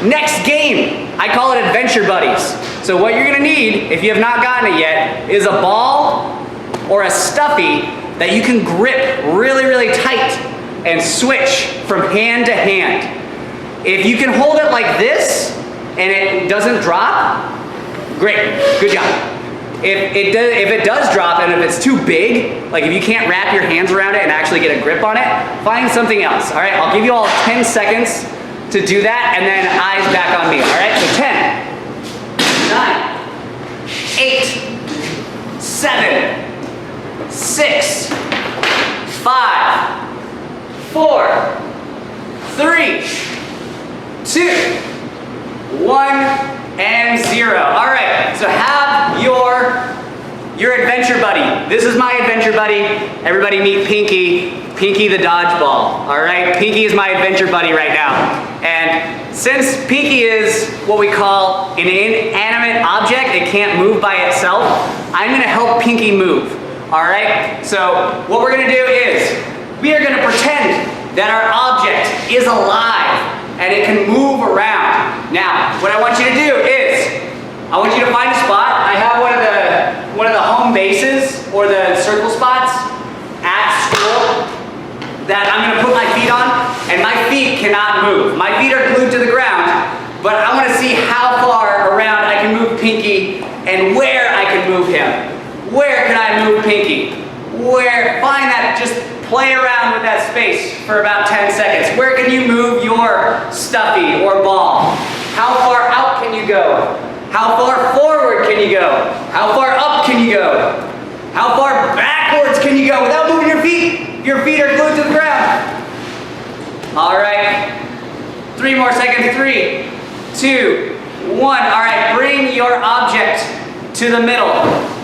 Next game, I call it Adventure Buddies. So what you're gonna need, if you have not gotten it yet, is a ball or a stuffy that you can grip really, really tight and switch from hand to hand. If you can hold it like this and it doesn't drop, great, good job. If it does drop and if it's too big, like if you can't wrap your hands around it and actually get a grip on it, find something else. All right, I'll give you all 10 seconds to do that and then eyes back on me. All right, so 10, 9, 8, 7, 6, 5, 4, 3, 2, 1, and 0. All right, so have your adventure buddy. This is my adventure buddy. Everybody meet Pinky. Pinky the dodgeball. All right, Pinky is my adventure buddy right now. And since Pinky is what we call an inanimate object, it can't move by itself, I'm gonna help Pinky move. All right, so what we're gonna do is we are gonna pretend that our object is alive and it can move around. Now, what I want you to do is, I want you to find a spot. I have one of the home bases or the circle spots at school that I'm gonna put my feet on, and my feet cannot move. My feet are glued to the ground, but I wanna see how far around I can move Pinky and where I can move him. Where can I move Pinky? Where? Find that, just play around with that space for about 10 seconds. Where can you move your stuffy or ball? How far out can you go? How far forward can you go? How far up can you go? How far backwards can you go without moving your feet? Your feet are glued to the ground. All right, 3 more seconds. 3, 2, 1. All right, bring your object to the middle,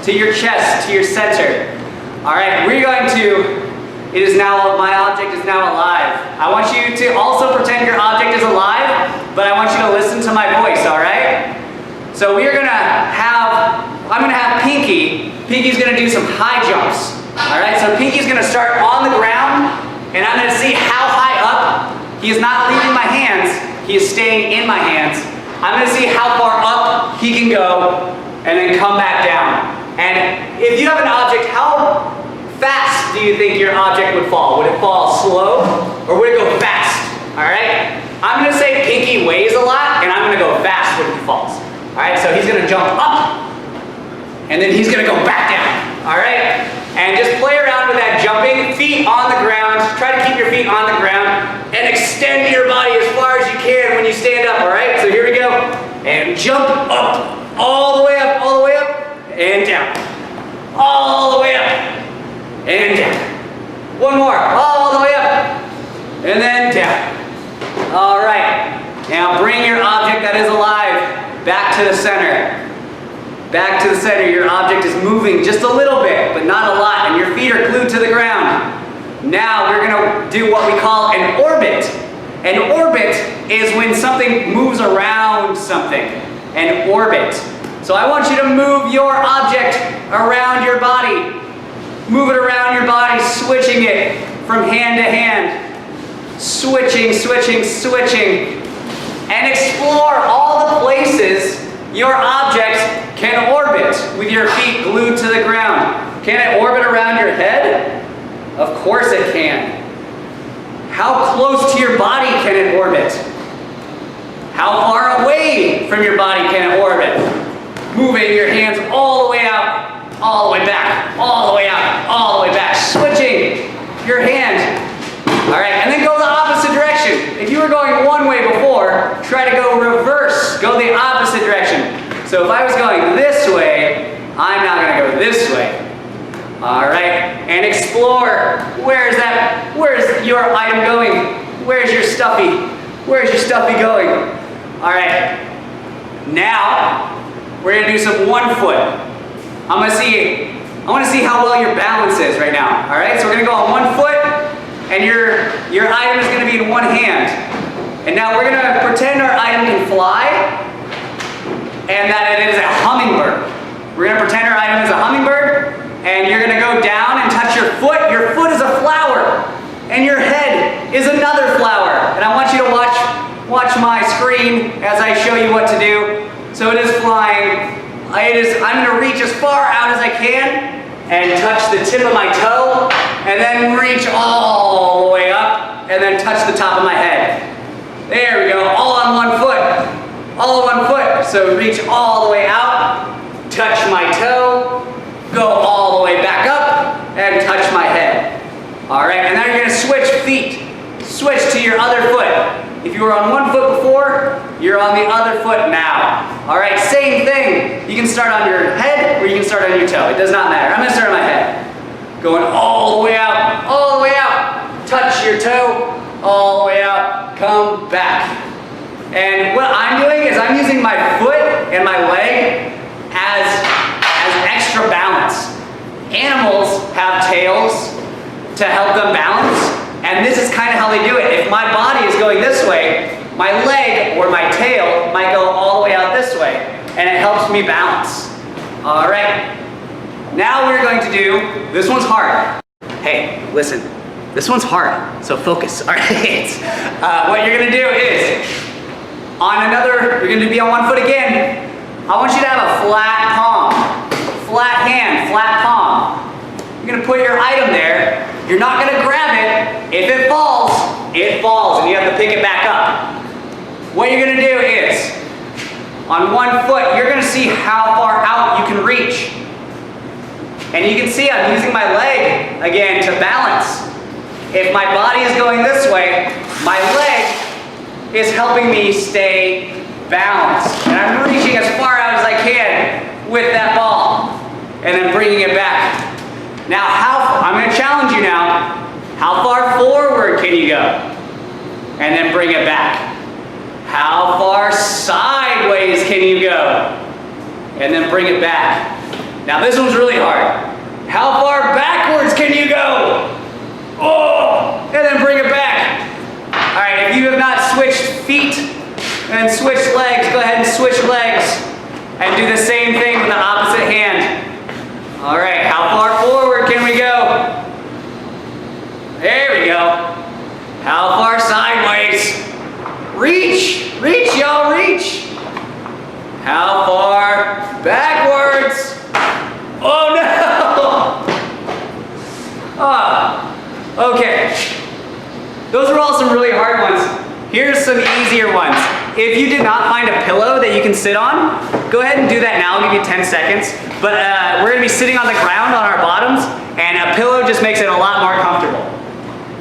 to your chest, to your center. All right, we're going to, it is now, my object is now alive. I want you to also pretend your object is alive, but I want you to listen to my voice, all right? So we are gonna have, I'm gonna have Pinky. Pinky's gonna do some high jumps, all right? So Pinky's gonna start on the ground, and I'm gonna see how high up. He is not leaving my hands, he is staying in my hands. I'm gonna see how far up he can go, and then come back down. And if you have an object, how fast do you think your object would fall? Would it fall slow or would it go fast? All right? I'm gonna say Pinky weighs a lot and I'm gonna go fast when he falls. All right, so he's gonna jump up and then he's gonna go back down. All right? And just play around with that jumping, feet on the ground. Try to keep your feet on the ground and extend your body as far as you can when you stand up. All right, so here we go. And jump up, all the way up, all the way up, and down. All the way up, and down. One more, all the way up, and then down. All right, now bring your object that is alive back to the center. Back to the center, your object is moving just a little bit, but not a lot, and your feet are glued to the ground. Now we're gonna do what we call an orbit. An orbit is when something moves around something, an orbit. So I want you to move your object around your body. Move it around your body, switching it from hand to hand. Switching, switching, switching. And explore all the places your object can orbit with your feet glued to the ground. Can it orbit around your head? Of course it can. How close to your body can it orbit? How far away from your body can it orbit? Moving your hands all the way out, all the way back, all the way out, all the way back. Switching your hand. All right, and then go the opposite direction. If you were going one way before, try to go reverse. Go the opposite direction. So if I was going this way, I'm now going to go this way. All right, and explore. Where's your item going? Where's your stuffy? Where's your stuffy going? All right, now we're gonna do some 1 foot. I want to see how well your balance is right now. All right, so we're gonna go on 1 foot, and your item is gonna be in one hand. And now we're gonna pretend our item can fly, and that it is a hummingbird. We're gonna pretend our item is a hummingbird, and you're gonna go down and touch your foot. Your foot is a flower, and your head is another flower. And I want you to watch touch my screen as I show you what to do. So it is flying. I'm gonna reach as far out as I can and touch the tip of my toe, and then reach all the way up, and then touch the top of my head. There we go, all on one foot. All on one foot. So reach all the way out, touch my toe, go all the way back up, and touch my head. All right, and now you're gonna switch feet. Switch to your other foot. If you were on one foot before, you're on the other foot now. All right, same thing. You can start on your head or you can start on your toe. It does not matter. I'm gonna start on my head. Going all the way out, all the way out. Touch your toe, all the way out, come back. And what I'm doing is I'm using my foot and my leg as extra balance. Animals have tails to help them balance. And this is kind of how they do it. If my body is going this way, my leg or my tail might go all the way out this way, and it helps me balance. All right. Now we're going to do, this one's hard. Hey, listen, this one's hard, so focus. All right. What you're gonna do is, you're gonna be on one foot again. I want you to have a flat palm, flat hand, flat palm. You're gonna put your item there. You're not gonna grab it. If it falls, and you have to pick it back up. What you're gonna do is, on one foot, you're gonna see how far out you can reach. And you can see I'm using my leg, again, to balance. If my body is going this way, my leg is helping me stay balanced. And I'm reaching as far out as I can with that ball, and then bringing it back. Now, I'm going to challenge you now. How far forward can you go? And then bring it back. How far sideways can you go? And then bring it back. Now, this one's really hard. How far backwards can you go? Oh, and then bring it back. All right, if you have not switched feet and switched legs, go ahead and switch legs and do the same thing with the opposite hand. All right, how far forward can we go? There we go. How far sideways? Reach, y'all, reach. How far backwards? Oh no! Okay. Those are all some really hard ones. Here's some easier ones. If you did not find a pillow that you can sit on, go ahead and do that now. I'll give you 10 seconds. But we're gonna be sitting on the ground on our bottoms, and a pillow just makes it a lot more comfortable.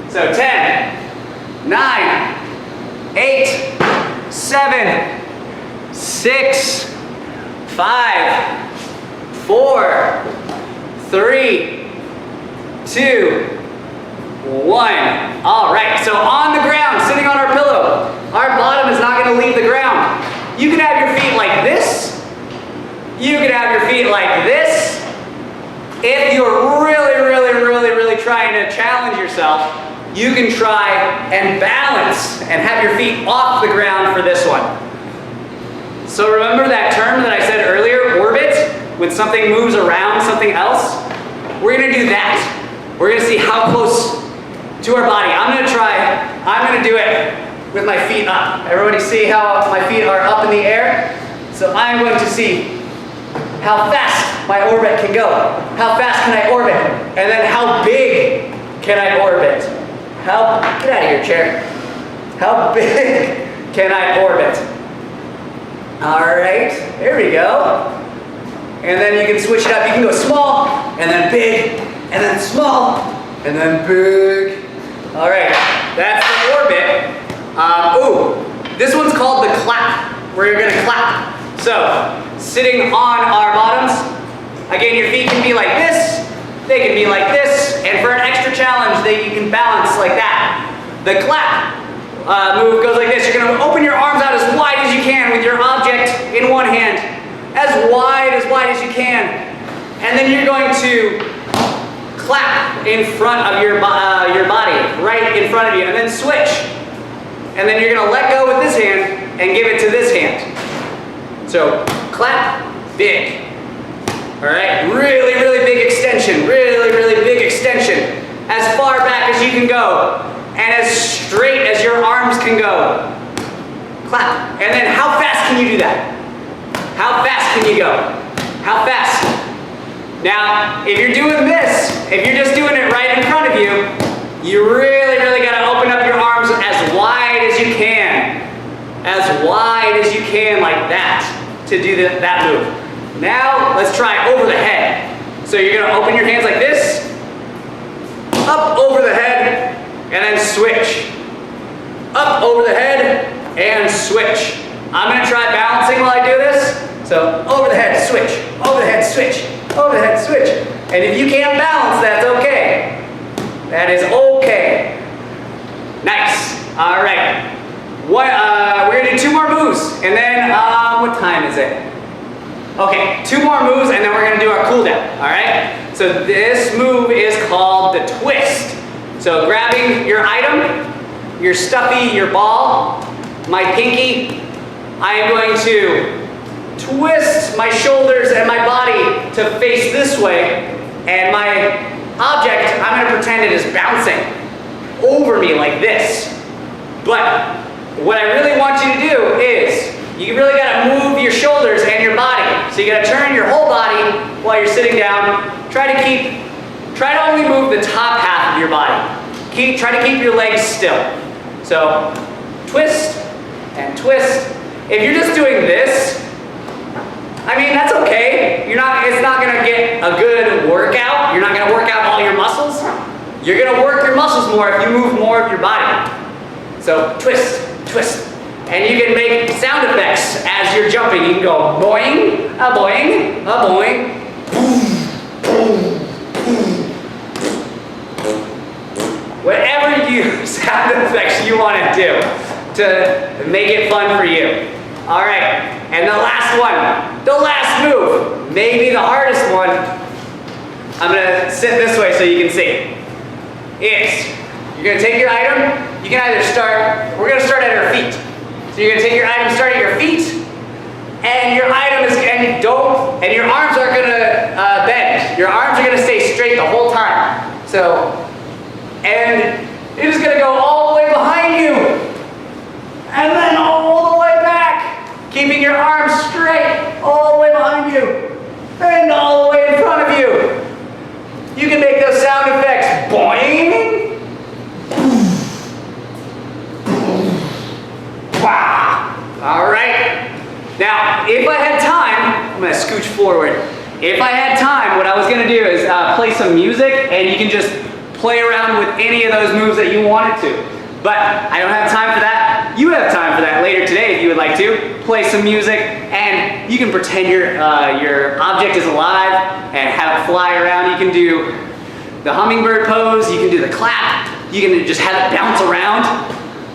So 10, 9, 8, 7, 6, 5, 4, 3, 2, 1. All right, so on the ground, sitting on our pillow, our bottom is not gonna leave the ground. You can have your feet like this. You can have your feet like this. If you're really trying to challenge yourself, you can try and balance and have your feet off the ground for this one. So remember that term that I said earlier, orbit, when something moves around something else? We're gonna do that. We're gonna see how close to our body. I'm gonna do it with my feet up. Everybody see how my feet are up in the air? So I'm going to see how fast my orbit can go. How fast can I orbit? And then how big can I orbit? Get out of your chair. How big can I orbit? All right, there we go. And then you can switch it up. You can go small, and then big, and then small, and then big. All right, that's the orbit. This one's called the clap, where you're gonna clap. So, sitting on our bottoms, again, your feet can be like this, they can be like this, and for an extra challenge, you can balance like that. The clap move goes like this. You're gonna open your arms out as wide as you can with your object in one hand, as wide as you can. And then you're going to clap in front of your body, right in front of you, and then switch. And then you're gonna let go with this hand and give it to this hand. So, clap, big. All right, really big extension, really big extension. As far back as you can go, and as straight as your arms can go. clap. And then how fast can you do that? How fast can you go? How fast? Now, if you're doing this, if you're just doing it right in front of you, you really, really got to open up your arms as wide as you can. As wide as you can, like that, to do that move. Now, let's try over the head. So you're going to open your hands like this, up over the head, and then switch. Up over the head, and switch. I'm going to try balancing while I do this. So over the head, switch. Over the head, switch. Over the head, switch. And if you can't balance, that's okay. That is okay. Nice. All right. We're going to do 2 more moves. And then, what time is it? Okay, 2 more moves, and then we're going to do our cool down. All right? So this move is called the twist. So grabbing your item, your stuffy, your ball, my pinky, I am going to twist my shoulders and my body to face this way, and my object, I'm going to pretend it is bouncing over me like this. But what I really want you to do is, you really got to move your shoulders and your body. So you got to turn your whole body while you're sitting down. Try to only move the top half of your body. Try to keep your legs still. So twist and twist. If you're just doing this, I mean, that's okay. It's not going to get a good workout. You're not going to work out all your muscles. You're going to work your muscles more if you move more of your body. So twist, twist. And you can make sound effects as you're jumping. You can go boing, a boing, a boing, boom, boom, boom. Whatever sound effects you want to do to make it fun for you. All right, and the last one, the last move, maybe the hardest one. I'm gonna sit this way so you can see. You're gonna take your item. You can either we're gonna start at our feet. So you're gonna take your item, start at your feet, and your item is, and your arms aren't gonna bend. Your arms are gonna stay straight the whole time. So, and it is gonna go all the way behind you, and then all the way back. Keeping your arms straight all the way behind you and all the way in front of you. You can make those sound effects. Boing. Wow. All right. Now, if I had time, I'm going to scooch forward. If I had time, what I was going to do is play some music, and you can just play around with any of those moves that you wanted to. But I don't have time for that. You have time for that later today if you would like to. Play some music, and you can pretend your object is alive and have it fly around. You can do the hummingbird pose. You can do the clap. You can just have it bounce around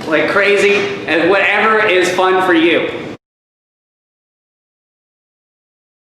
like crazy, and whatever is fun for you.